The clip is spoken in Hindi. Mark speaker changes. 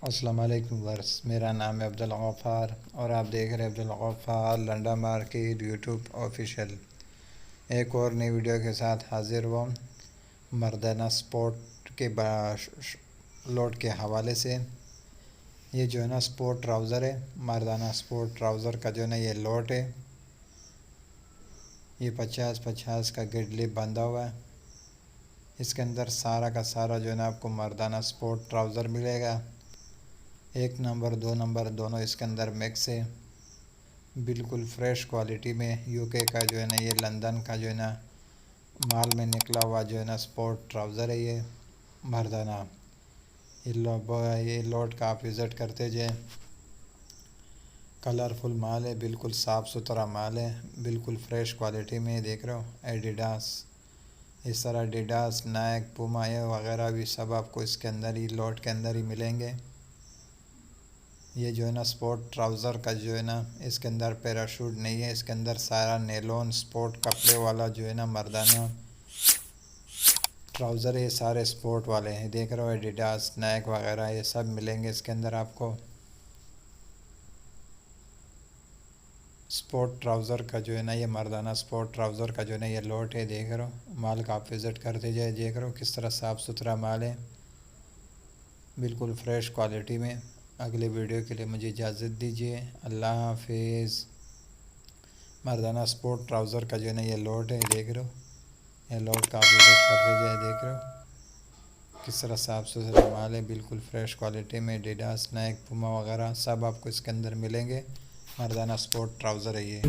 Speaker 1: अस्सलाम वालेकुम वर्स, मेरा नाम है अब्दुल गफ़ार और आप देख रहे हैं Abdul Gaffar Landa market YouTube official. एक और नई वीडियो के साथ हाज़िर हुआ मर्दाना स्पोर्ट के लोड के हवाले से। ये जो है ना स्पोर्ट ट्राउज़र है, मर्दाना स्पोर्ट ट्राउज़र का जो है ना ये लोड है। ये 50-50 का गिडली बंधा हुआ है। इसके अंदर सारा का सारा जो है ना आपको मर्दाना स्पोर्ट ट्राउज़र मिलेगा। 1 नंबर 2 नंबर दोनों इसके अंदर मिक्स है। बिल्कुल फ्रेश क्वालिटी में यूके का जो है ना ये लंदन का जो है ना माल में निकला हुआ जो है ना स्पोर्ट ट्राउज़र है ये मर्दाना। ये लोड का आप विज़िट करते जाए। कलरफुल माल है, बिल्कुल साफ़ सुथरा माल है, बिल्कुल फ्रेश क्वालिटी में। देख रहे हो एडिडास, इस तरह एडिडास, नाइक, पूमा ये वगैरह भी सब आपको इसके अंदर ही लोड के अंदर ही मिलेंगे। ये जो है ना स्पोर्ट ट्राउज़र का जो है ना इसके अंदर पैराशूट नहीं है, इसके अंदर सारा नेलोन स्पोर्ट कपड़े वाला जो है ना मर्दाना ट्राउज़र है। ये सारे स्पोर्ट वाले हैं, देख रहे हो एडिडास, नाइक वगैरह ये सब मिलेंगे इसके अंदर आपको। स्पोर्ट ट्राउज़र का जो है ना ये मर्दाना स्पोर्ट ट्राउज़र का जो है ना ये लोट है। देख रहे हो माल का आप विज़िट करते जाए, देख रहे हो किस तरह साफ़ सुथरा माल है, बिल्कुल फ्रेश क्वालिटी में। अगले वीडियो के लिए मुझे इजाज़त दीजिए। अल्लाह हाफिज़। मर्दाना स्पोर्ट ट्राउज़र का जो है ना ये लोड है, देख रहे हो ये लोड का आप विज़िट करते जाए, देख रहे हो किस तरह साफ़ सुथरा माल है, बिल्कुल फ्रेश क्वालिटी में। एडिडास, नाइक, पूमा वगैरह सब आपको इसके अंदर मिलेंगे। मर्दाना स्पोर्ट ट्राउज़र है ये।